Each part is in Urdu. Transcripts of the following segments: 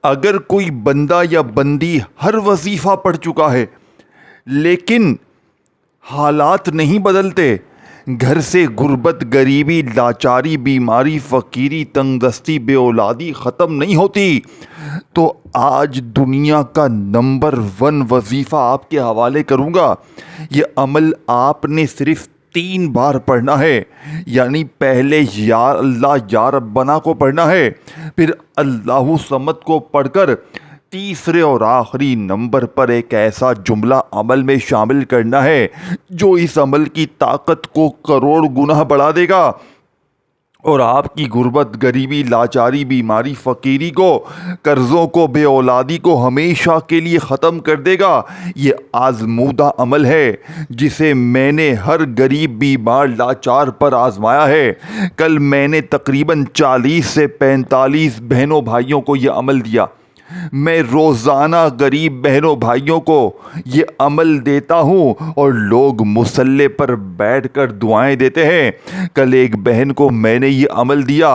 اگر کوئی بندہ یا بندی ہر وظیفہ پڑھ چکا ہے لیکن حالات نہیں بدلتے، گھر سے غربت، غریبی، لاچاری، بیماری، فقیری، تنگ دستی، بے اولادی ختم نہیں ہوتی، تو آج دنیا کا نمبر 1 وظیفہ آپ کے حوالے کروں گا۔ یہ عمل آپ نے صرف 3 بار پڑھنا ہے، یعنی پہلے یا اللہ یا ربنا کو پڑھنا ہے، پھر اللہ صمد کو پڑھ کر تیسرے اور آخری نمبر پر ایک ایسا جملہ عمل میں شامل کرنا ہے جو اس عمل کی طاقت کو کروڑ گنا بڑھا دے گا اور آپ کی غربت، غریبی، لاچاری، بیماری، فقیری کو، قرضوں کو، بے اولادی کو ہمیشہ کے لیے ختم کر دے گا۔ یہ آزمودہ عمل ہے جسے میں نے ہر غریب، بیمار، لاچار پر آزمایا ہے۔ کل میں نے تقریباً 40 سے 45 بہنوں بھائیوں کو یہ عمل دیا۔ میں روزانہ غریب بہنوں بھائیوں کو یہ عمل دیتا ہوں اور لوگ مصلے پر بیٹھ کر دعائیں دیتے ہیں۔ کل ایک بہن کو میں نے یہ عمل دیا،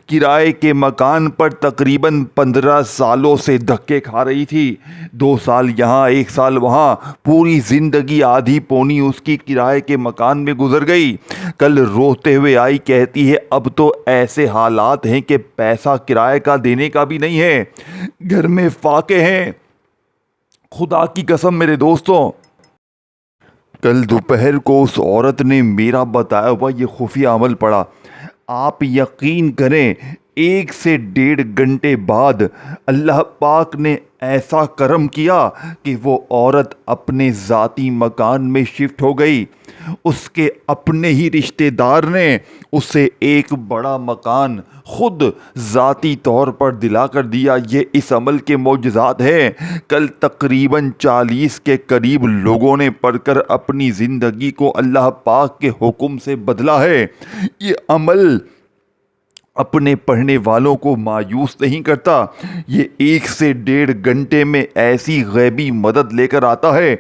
کرائے کے مکان پر تقریباً 15 سالوں سے دھکے کھا رہی تھی، 2 سال یہاں 1 سال وہاں، پوری زندگی آدھی پونی اس کی کرائے کے مکان میں گزر گئی۔ کل روتے ہوئے آئی، کہتی ہے اب تو ایسے حالات ہیں کہ پیسہ کرائے کا دینے کا بھی نہیں ہے، گھر میں فاقے ہیں۔ خدا کی قسم میرے دوستوں، کل دوپہر کو اس عورت نے میرا بتایا ہوا یہ خفیہ عمل پڑھا۔ آپ یقین کریں 1 سے 1.5 گھنٹے بعد اللہ پاک نے ایسا کرم کیا کہ وہ عورت اپنے ذاتی مکان میں شفٹ ہو گئی۔ اس کے اپنے ہی رشتہ دار نے اسے ایک بڑا مکان خود ذاتی طور پر دلا کر دیا۔ یہ اس عمل کے معجزات ہیں۔ کل تقریباً 40 کے قریب لوگوں نے پڑھ کر اپنی زندگی کو اللہ پاک کے حکم سے بدلا ہے۔ یہ عمل اپنے پڑھنے والوں کو مایوس نہیں کرتا، یہ 1 سے 1.5 گھنٹے میں ایسی غیبی مدد لے کر آتا ہے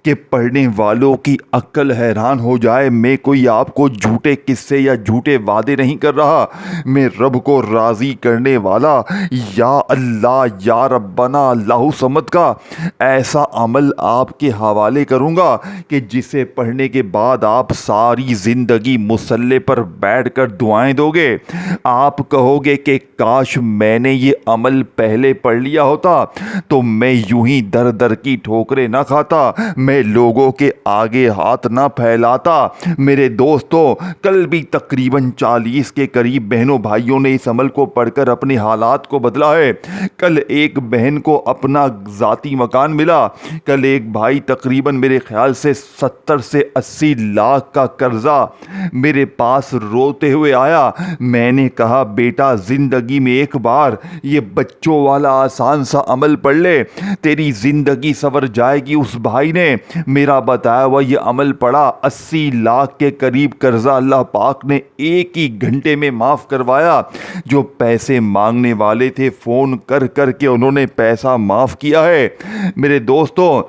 کہ پڑھنے والوں کی عقل حیران ہو جائے۔ میں کوئی آپ کو جھوٹے قصے یا جھوٹے وعدے نہیں کر رہا، میں رب کو راضی کرنے والا یا اللہ یا ربنا اللہ صمد کا ایسا عمل آپ کے حوالے کروں گا کہ جسے پڑھنے کے بعد آپ ساری زندگی مصلے پر بیٹھ کر دعائیں دو گے۔ آپ کہو گے کہ کاش میں نے یہ عمل پہلے پڑھ لیا ہوتا تو میں یوں ہی در در کی ٹھوکریں نہ کھاتا، میں لوگوں کے آگے ہاتھ نہ پھیلاتا۔ میرے دوستو، کل بھی تقریباً 40 کے قریب بہنوں بھائیوں نے اس عمل کو پڑھ کر اپنے حالات کو بدلا ہے۔ کل ایک بہن کو اپنا ذاتی مکان ملا۔ کل ایک بھائی تقریباً میرے خیال سے 70 سے 80 لاکھ کا قرضہ میرے پاس روتے ہوئے آیا۔ میں نے کہا بیٹا زندگی میں ایک بار یہ بچوں والا آسان سا عمل پڑھ لے، تیری زندگی سنور جائے گی۔ اس بھائی نے میرا بتایا ہوا یہ عمل پڑھا، 80 لاکھ کے قریب قرضہ اللہ پاک نے 1 ہی گھنٹے میں معاف کروایا۔ جو پیسے مانگنے والے تھے فون کر کر کے انہوں نے پیسہ معاف کیا ہے۔ میرے دوستوں،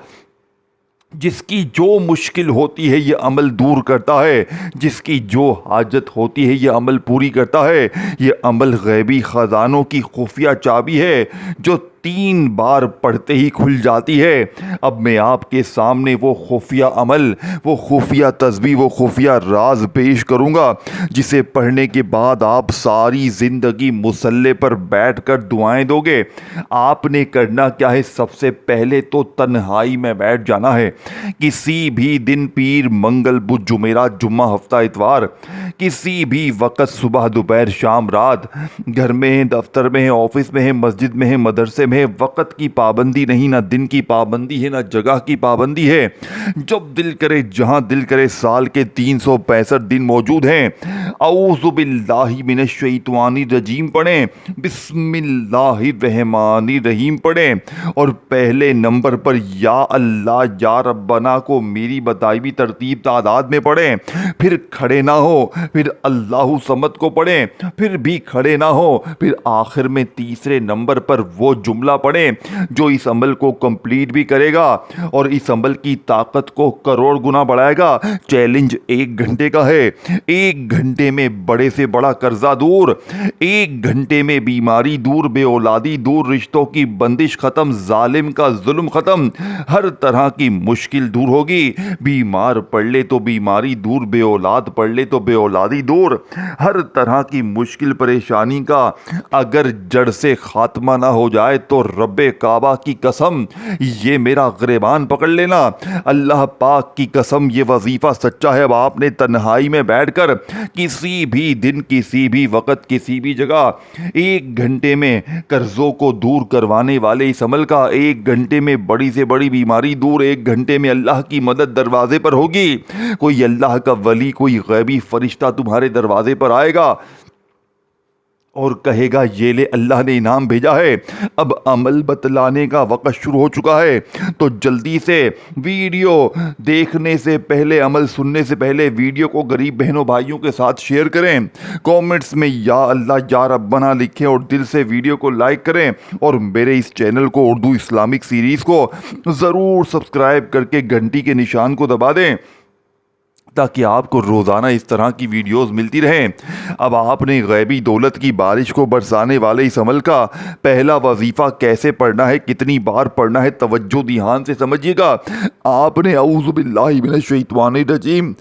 جس کی جو مشکل ہوتی ہے یہ عمل دور کرتا ہے، جس کی جو حاجت ہوتی ہے یہ عمل پوری کرتا ہے۔ یہ عمل غیبی خزانوں کی خفیہ چابی ہے جو 3 بار پڑھتے ہی کھل جاتی ہے۔ اب میں آپ کے سامنے وہ خفیہ عمل، وہ خفیہ تسبیح، وہ خفیہ راز پیش کروں گا جسے پڑھنے کے بعد آپ ساری زندگی مصلے پر بیٹھ کر دعائیں دو گے۔ آپ نے کرنا کیا ہے؟ سب سے پہلے تو تنہائی میں بیٹھ جانا ہے۔ کسی بھی دن، پیر، منگل، بدھ، جمعرات، جمعہ، ہفتہ، اتوار، کسی بھی وقت، صبح، دوپہر، شام، رات، گھر میں ہیں، دفتر میں ہیں، آفس میں ہیں، مسجد میں ہیں، مدرسے میں ہیں، وقت کی پابندی نہیں، نہ دن کی پابندی ہے، نہ جگہ کی پابندی ہے۔ جب دل کرے، جہاں دل کرے، سال کے 365 دن موجود ہیں۔ اعوذ باللہ من الشیطان الرجیم پڑھیں، بسم اللہ الرحمن الرحیم پڑھیں اور پہلے نمبر پر یا اللہ یا ربنا کو میری بتائی ہوئی ترتیب تعداد میں پڑھیں، پھر کھڑے نہ ہو، پھر اللہ صمد کو پڑھیں، پھر بھی کھڑے نہ ہو، پھر آخر میں تیسرے نمبر پر وہ جملہ جملہ پڑھیں جو اس عمل کو کمپلیٹ بھی کرے گا اور اس عمل کی طاقت کو کروڑ گنا بڑھائے گا۔ چیلنج 1 گھنٹے کا ہے۔ 1 گھنٹے میں بڑے سے بڑا قرضہ دور، 1 گھنٹے میں بیماری دور، بے اولادی دور، رشتوں کی بندش ختم، ظالم کا ظلم ختم، ہر طرح کی مشکل دور ہوگی۔ بیمار پڑ لے تو بیماری دور، بے اولاد پڑ لے تو بے اولادی دور، ہر طرح کی مشکل پریشانی کا اگر جڑ سے خاتمہ نہ ہو جائے تو رب کعبہ کی قسم یہ میرا گریبان پکڑ لینا، اللہ پاک کی قسم یہ وظیفہ سچا ہے۔ اب آپ نے تنہائی میں بیٹھ کر کسی بھی دن، کسی بھی وقت، کسی بھی جگہ 1 گھنٹے میں قرضوں کو دور کروانے والے اس عمل کا، 1 گھنٹے میں بڑی سے بڑی بیماری دور، 1 گھنٹے میں اللہ کی مدد دروازے پر ہوگی۔ کوئی اللہ کا ولی، کوئی غیبی فرشتہ تمہارے دروازے پر آئے گا اور کہے گا یہ لے اللہ نے انعام بھیجا ہے۔ اب عمل بتلانے کا وقت شروع ہو چکا ہے، تو جلدی سے ویڈیو دیکھنے سے پہلے، عمل سننے سے پہلے ویڈیو کو غریب بہنوں بھائیوں کے ساتھ شیئر کریں، کومنٹس میں یا اللہ یا ربنا لکھیں اور دل سے ویڈیو کو لائک کریں، اور میرے اس چینل کو، اردو اسلامک سیریز کو ضرور سبسکرائب کر کے گھنٹی کے نشان کو دبا دیں تاکہ آپ کو روزانہ اس طرح کی ویڈیوز ملتی رہیں۔ اب آپ نے غیبی دولت کی بارش کو برسانے والے اس عمل کا پہلا وظیفہ کیسے پڑھنا ہے، کتنی بار پڑھنا ہے، توجہ دھیان سے سمجھیے گا۔ آپ نے اعوذ باللہ من الشیطان الرجیم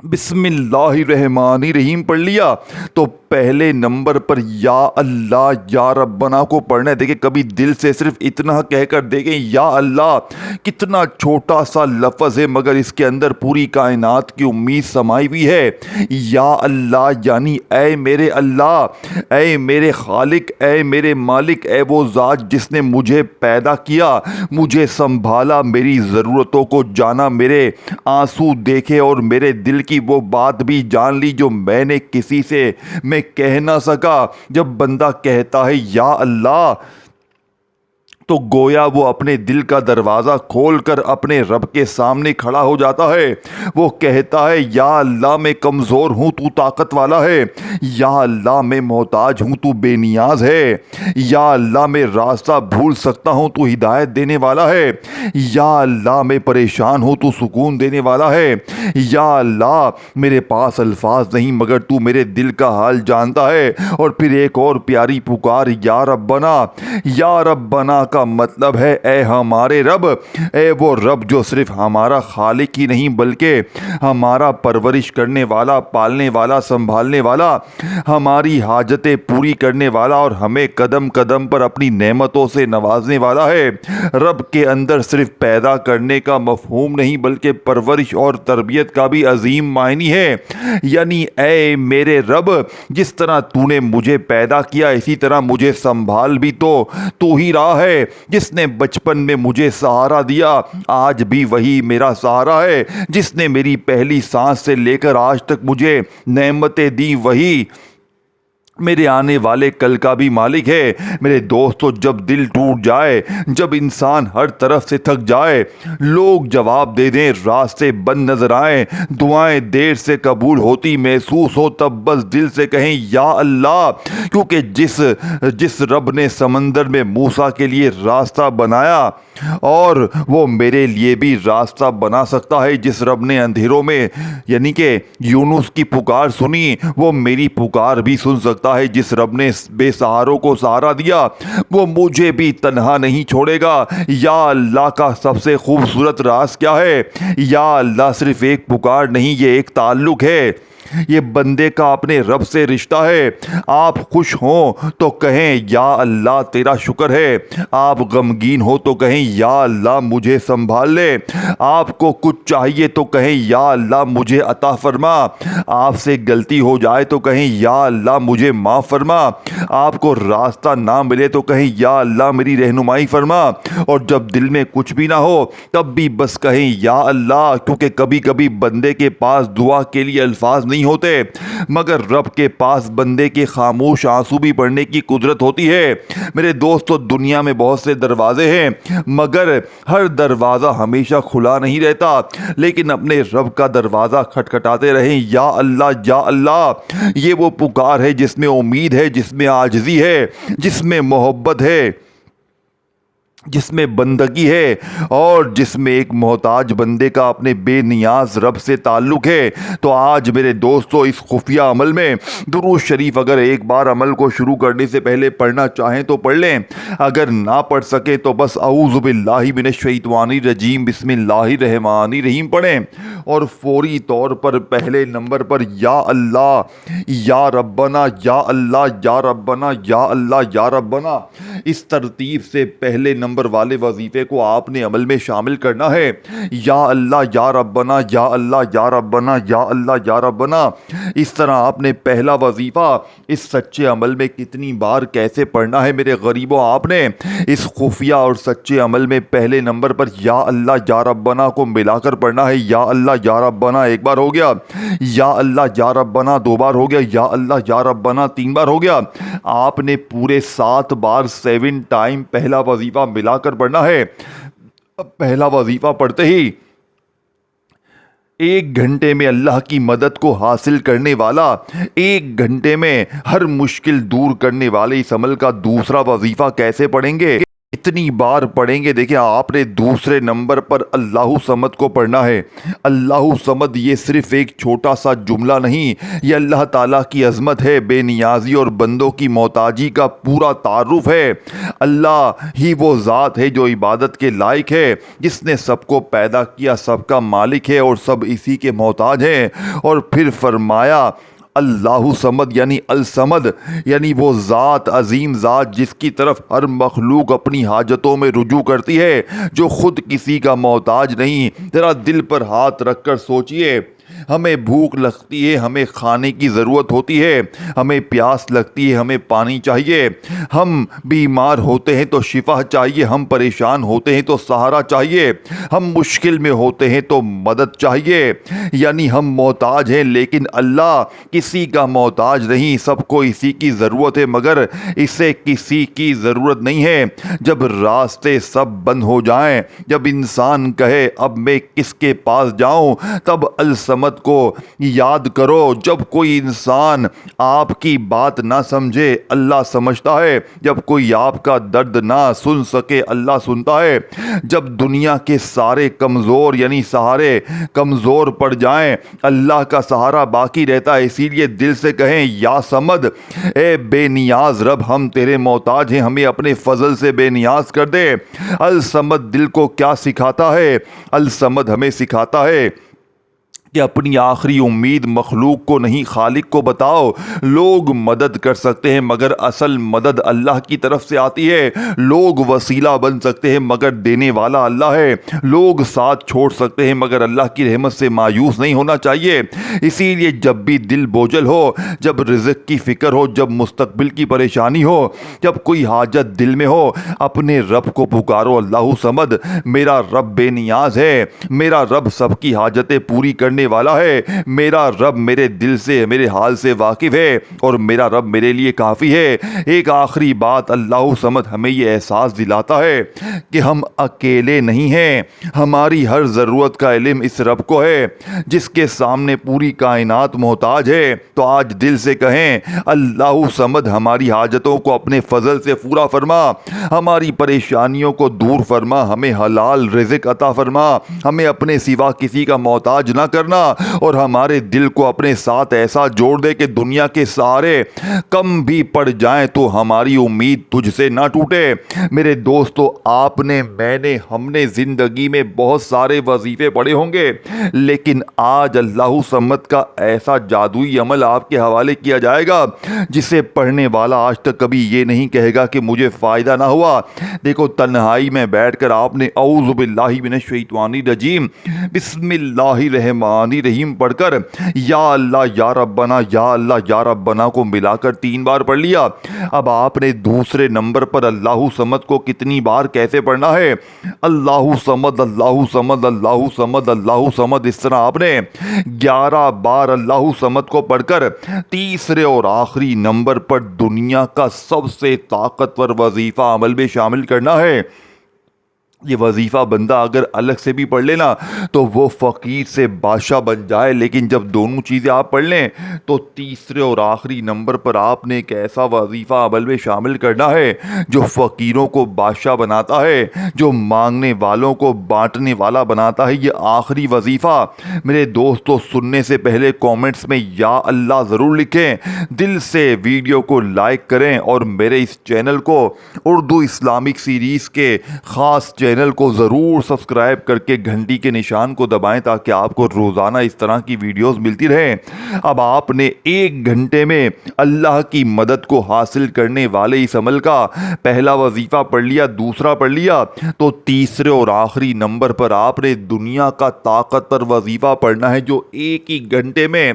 بسم اللہ الرحمن الرحیم پڑھ لیا تو پہلے نمبر پر یا اللہ یا ربنا کو پڑھنا ہے۔ دیکھیں کبھی دل سے صرف اتنا کہہ کر دیکھیں یا اللہ، کتنا چھوٹا سا لفظ ہے مگر اس کے اندر پوری کائنات کی امید سمائی ہوئی ہے۔ یا اللہ یعنی اے میرے اللہ، اے میرے خالق، اے میرے مالک، اے وہ ذات جس نے مجھے پیدا کیا، مجھے سنبھالا، میری ضرورتوں کو جانا، میرے آنسو دیکھے اور میرے دل کی وہ بات بھی جان لی جو میں نے کسی سے میں کہہ نہ سکا۔ جب بندہ کہتا ہے یا اللہ تو گویا وہ اپنے دل کا دروازہ کھول کر اپنے رب کے سامنے کھڑا ہو جاتا ہے۔ وہ کہتا ہے یا اللہ میں کمزور ہوں تو طاقت والا ہے، یا اللہ میں محتاج ہوں تو بے نیاز ہے، یا اللہ میں راستہ بھول سکتا ہوں تو ہدایت دینے والا ہے، یا اللہ میں پریشان ہوں تو سکون دینے والا ہے، یا اللہ میرے پاس الفاظ نہیں مگر تو میرے دل کا حال جانتا ہے۔ اور پھر ایک اور پیاری پکار یا ربنا۔ یا ربنا کا مطلب ہے اے ہمارے رب، اے وہ رب جو صرف ہمارا خالق ہی نہیں بلکہ ہمارا پرورش کرنے والا، پالنے والا، سنبھالنے والا، ہماری حاجتیں پوری کرنے والا اور ہمیں قدم قدم پر اپنی نعمتوں سے نوازنے والا ہے۔ رب کے اندر صرف پیدا کرنے کا مفہوم نہیں بلکہ پرورش اور تربیت کا بھی عظیم معنی ہے۔ یعنی اے میرے رب، جس طرح تو نے مجھے پیدا کیا اسی طرح مجھے سنبھال بھی تو ہی رہا ہے۔ جس نے بچپن میں مجھے سہارا دیا آج بھی وہی میرا سہارا ہے، جس نے میری پہلی سانس سے لے کر آج تک مجھے نعمتیں دی وہی میرے آنے والے کل کا بھی مالک ہے۔ میرے دوستو جب دل ٹوٹ جائے، جب انسان ہر طرف سے تھک جائے، لوگ جواب دے دیں، راستے بند نظر آئیں، دعائیں دیر سے قبول ہوتی محسوس ہو، تب بس دل سے کہیں یا اللہ، کیونکہ جس رب نے سمندر میں موسیٰ کے لیے راستہ بنایا اور وہ میرے لیے بھی راستہ بنا سکتا ہے، جس رب نے اندھیروں میں یعنی کہ یونس کی پکار سنی وہ میری پکار بھی سن سکتا ہے، جس رب نے بے سہاروں کو سہارا دیا وہ مجھے بھی تنہا نہیں چھوڑے گا۔ یا اللہ کا سب سے خوبصورت راز کیا ہے؟ یا اللہ صرف ایک پکار نہیں، یہ ایک تعلق ہے، یہ بندے کا اپنے رب سے رشتہ ہے۔ آپ خوش ہوں تو کہیں یا اللہ تیرا شکر ہے، آپ غمگین ہو تو کہیں یا اللہ مجھے سنبھال لے، آپ کو کچھ چاہیے تو کہیں یا اللہ مجھے عطا فرما، آپ سے غلطی ہو جائے تو کہیں یا اللہ مجھے معاف فرما، آپ کو راستہ نہ ملے تو کہیں یا اللہ میری رہنمائی فرما، اور جب دل میں کچھ بھی نہ ہو تب بھی بس کہیں یا اللہ، کیونکہ کبھی کبھی بندے کے پاس دعا کے لیے الفاظ نہیں نہیں ہوتے، مگر رب کے پاس بندے کے خاموش آنسو بھی پڑھنے کی قدرت ہوتی ہے۔ میرے دوستو، دنیا میں بہت سے دروازے ہیں، مگر ہر دروازہ ہمیشہ کھلا نہیں رہتا، لیکن اپنے رب کا دروازہ کھٹکھٹاتے رہیں، یا اللہ یا اللہ۔ یہ وہ پکار ہے جس میں امید ہے، جس میں عاجزی ہے، جس میں محبت ہے، جس میں بندگی ہے، اور جس میں ایک محتاج بندے کا اپنے بے نیاز رب سے تعلق ہے۔ تو آج میرے دوستو، اس خفیہ عمل میں درود شریف اگر ایک بار عمل کو شروع کرنے سے پہلے پڑھنا چاہیں تو پڑھ لیں، اگر نہ پڑھ سکے تو بس اعوذ باللہ من الشیطان الرجیم بسم اللہ الرحمن الرحیم پڑھیں، اور فوری طور پر پہلے نمبر پر یا اللہ یا ربنا، یا اللہ یا ربنا، یا اللہ یا ربنا، اس ترتیب سے پہلے نمبر والے وظیفے کو آپ نے عمل میں شامل کرنا ہے۔ یا اللہ یا ربنا، یا اللہ یا ربنا، یا اللہ یا ربنا۔ اس طرح آپ نے پہلا وظیفہ اس سچے عمل میں کتنی بار کیسے پڑھنا ہے میرے غریبوں؟ آپ نے اس خفیہ اور سچے عمل میں پہلے نمبر پر یا اللہ یا ربنا کو ملا کر پڑھنا ہے۔ یا اللہ یا ربنا ایک بار ہو گیا، یا اللہ یا ربنا دو بار ہو گیا، یا اللہ یا ربنا تین بار ہو گیا۔ آپ نے پورے 7 بار 7 ٹائم پہلا وظیفہ ملا کر پڑھنا ہے۔ پہلا وظیفہ پڑھتے ہی 1 گھنٹے میں اللہ کی مدد کو حاصل کرنے والا، 1 گھنٹے میں ہر مشکل دور کرنے والے اس عمل کا دوسرا وظیفہ کیسے پڑھیں گے؟ اتنی بار پڑھیں گے۔ دیکھیں، آپ نے دوسرے نمبر پر اللہ صمد کو پڑھنا ہے۔ اللہ صمد یہ صرف ایک چھوٹا سا جملہ نہیں، یہ اللہ تعالیٰ کی عظمت ہے، بے نیازی اور بندوں کی محتاجی کا پورا تعارف ہے۔ اللہ ہی وہ ذات ہے جو عبادت کے لائق ہے، جس نے سب کو پیدا کیا، سب کا مالک ہے اور سب اسی کے محتاج ہیں۔ اور پھر فرمایا اللہ صمد یعنی الصمد، یعنی وہ ذات، عظیم ذات جس کی طرف ہر مخلوق اپنی حاجتوں میں رجوع کرتی ہے، جو خود کسی کا محتاج نہیں۔ ذرا دل پر ہاتھ رکھ کر سوچئے، ہمیں بھوک لگتی ہے، ہمیں کھانے کی ضرورت ہوتی ہے، ہمیں پیاس لگتی ہے، ہمیں پانی چاہیے، ہم بیمار ہوتے ہیں تو شفا چاہیے، ہم پریشان ہوتے ہیں تو سہارا چاہیے، ہم مشکل میں ہوتے ہیں تو مدد چاہیے، یعنی ہم محتاج ہیں، لیکن اللہ کسی کا محتاج نہیں، سب کو اسی کی ضرورت ہے، مگر اسے کسی کی ضرورت نہیں ہے۔ جب راستے سب بند ہو جائیں، جب انسان کہے اب میں کس کے پاس جاؤں، تب الصمد کو یاد کرو۔ جب کوئی انسان آپ کی بات نہ سمجھے، اللہ سمجھتا ہے۔ جب کوئی آپ کا درد نہ سن سکے، اللہ سنتا ہے۔ جب دنیا کے سارے کمزور یعنی سہارے کمزور پڑ جائیں، اللہ کا سہارا باقی رہتا ہے۔ اسی لیے دل سے کہیں یا صمد، اے بے نیاز رب، ہم تیرے محتاج ہیں، ہمیں اپنے فضل سے بے نیاز کر دے۔ الصمد دل کو کیا سکھاتا ہے؟ الصمد ہمیں سکھاتا ہے کہ اپنی آخری امید مخلوق کو نہیں، خالق کو بتاؤ۔ لوگ مدد کر سکتے ہیں، مگر اصل مدد اللہ کی طرف سے آتی ہے۔ لوگ وسیلہ بن سکتے ہیں، مگر دینے والا اللہ ہے۔ لوگ ساتھ چھوڑ سکتے ہیں، مگر اللہ کی رحمت سے مایوس نہیں ہونا چاہیے۔ اسی لیے جب بھی دل بوجھل ہو، جب رزق کی فکر ہو، جب مستقبل کی پریشانی ہو، جب کوئی حاجت دل میں ہو، اپنے رب کو پکارو۔ اللہ صمد، میرا رب بے نیاز ہے، میرا رب سب کی حاجتیں پوری کرنے والا ہے، میرا رب میرے دل سے، میرے حال سے واقف ہے، اور میرا رب میرے لیے کافی ہے۔ ایک آخری بات، اللہ صمد ہمیں یہ احساس دلاتا ہے کہ ہم اکیلے نہیں ہیں، ہماری ہر ضرورت کا علم اس رب کو ہے جس کے سامنے پوری کائنات محتاج ہے۔ تو آج دل سے کہیں اللہ صمد، ہماری حاجتوں کو اپنے فضل سے پورا فرما، ہماری پریشانیوں کو دور فرما، ہمیں حلال رزق عطا فرما، ہمیں اپنے سوا کسی کا محتاج نہ کرنا، اور ہمارے دل کو اپنے ساتھ ایسا جوڑ دے کہ دنیا کے سارے کم بھی پڑ جائیں تو ہماری امید تجھ سے نہ ٹوٹے۔ میرے دوستو، آپ نے، میں نے، ہم نے زندگی میں بہت سارے وظیفے پڑھے ہوں گے، لیکن آج اللہ صمد کا ایسا جادوئی عمل آپ کے حوالے کیا جائے گا جسے پڑھنے والا آج تک کبھی یہ نہیں کہے گا کہ مجھے فائدہ نہ ہوا۔ دیکھو، تنہائی میں بیٹھ کر آپ نے اعوذ باللہ من الشیطان الرجیم بسم اللہ الرحمن رحمانی رحیم پڑھ کر یا اللہ یا ربنا یا اللہ یا ربنا کو ملا کر 3 بار پڑھ لیا۔ اب آپ نے دوسرے نمبر پر اللہ صمد کو کتنی بار کیسے پڑھنا ہے؟ اللہ صمد اللہ صمد اللہ صمد اللہ صمد، اس طرح آپ نے 11 بار اللہ صمد کو پڑھ کر تیسرے اور آخری نمبر پر دنیا کا سب سے طاقتور وظیفہ عمل میں شامل کرنا ہے۔ یہ وظیفہ بندہ اگر الگ سے بھی پڑھ لینا تو وہ فقیر سے بادشاہ بن جائے، لیکن جب دونوں چیزیں آپ پڑھ لیں تو تیسرے اور آخری نمبر پر آپ نے ایک ایسا وظیفہ عمل میں شامل کرنا ہے جو فقیروں کو بادشاہ بناتا ہے، جو مانگنے والوں کو بانٹنے والا بناتا ہے۔ یہ آخری وظیفہ میرے دوستو سننے سے پہلے کومنٹس میں یا اللہ ضرور لکھیں، دل سے ویڈیو کو لائک کریں اور میرے اس چینل کو اردو اسلامک سیریز کے خاص چینل کو ضرور سبسکرائب کر کے گھنٹی کے نشان کو دبائیں تاکہ آپ کو روزانہ اس طرح کی ویڈیوز ملتی رہیں۔ اب آپ نے 1 گھنٹے میں اللہ کی مدد کو حاصل کرنے والے اس عمل کا پہلا وظیفہ پڑھ لیا، دوسرا پڑھ لیا، تو تیسرے اور آخری نمبر پر آپ نے دنیا کا طاقتور وظیفہ پڑھنا ہے جو 1 ہی گھنٹے میں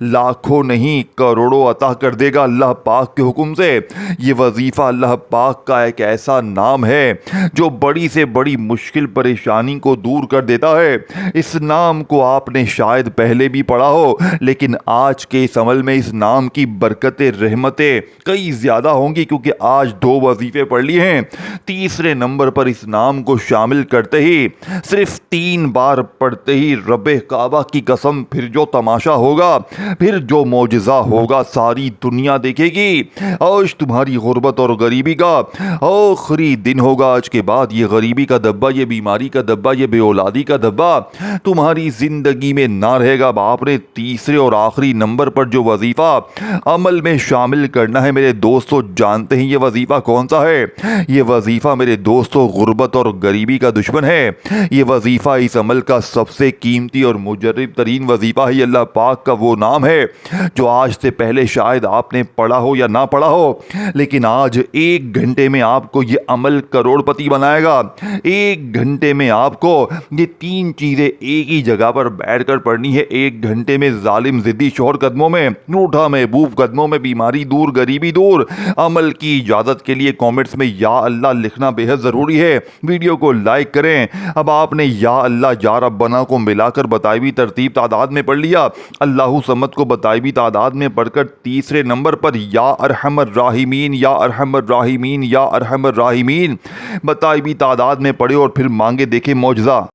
لاکھوں نہیں کروڑوں عطا کر دے گا اللہ پاک کے حکم سے۔ یہ وظیفہ اللہ پاک کا ایک ایسا نام ہے جو بڑی سے بڑی مشکل پریشانی کو دور کر دیتا ہے۔ اس نام کو آپ نے شاید پہلے بھی پڑھا ہو، لیکن آج کے اس عمل میں اس نام کی برکتیں رحمتیں کئی زیادہ ہوں گی، کیونکہ آج 2 وظیفے پڑھ لیے ہیں۔ تیسرے نمبر پر اس نام کو شامل کرتے ہی صرف 3 بار پڑھتے ہی رب کعبہ کی قسم پھر جو تماشا ہوگا، پھر جو معجزہ ہوگا ساری دنیا دیکھے گی۔ آج تمہاری غربت اور غریبی کا آخری دن ہوگا، آج کے بعد یہ غریبی کا دبا، یہ بیماری کا دبا، یہ بے اولادی کا دبا تمہاری زندگی میں نہ رہے گا۔ آپ نے تیسرے اور آخری نمبر پر جو وظیفہ عمل میں شامل کرنا ہے میرے دوستو، جانتے ہیں یہ وظیفہ کون سا ہے؟ یہ وظیفہ میرے دوستو غربت اور غریبی کا دشمن ہے۔ یہ وظیفہ اس عمل کا سب سے قیمتی اور مجرب ترین وظیفہ ہے۔ اللہ پاک کا وہ نام ہے جو آج سے پہلے شاید آپ نے پڑھا ہو یا نہ پڑھا ہو، لیکن آج 1 گھنٹے میں آپ کو یہ عمل کروڑ پتی بنائے گا۔ 1 گھنٹے میں آپ کو یہ 3 چیزیں ایک ہی جگہ پر بیٹھ کر پڑھنی ہے۔ 1 گھنٹے میں ظالم ضدی شوہر قدموں میں، روٹھا محبوب قدموں میں، بیماری دور، غریبی دور۔ عمل کی اجازت کے لیے کومنٹس میں یا اللہ لکھنا بے حد ضروری ہے۔ ویڈیو کو لائک کریں۔ اب آپ نے یا اللہ یا ربنا کو ملا کر بتائی ہوئی ترتیب تعداد میں پڑھ لیا، اللہ صمد کو بتائی ہوئی تعداد میں پڑھ کر تیسرے نمبر پر یا ارحم الراحمین یا ارحم الراحمین یا ارحم الراحمین بتائی ہوئی تعداد میں پڑھے اور پھر مانگے دیکھیں معجزہ۔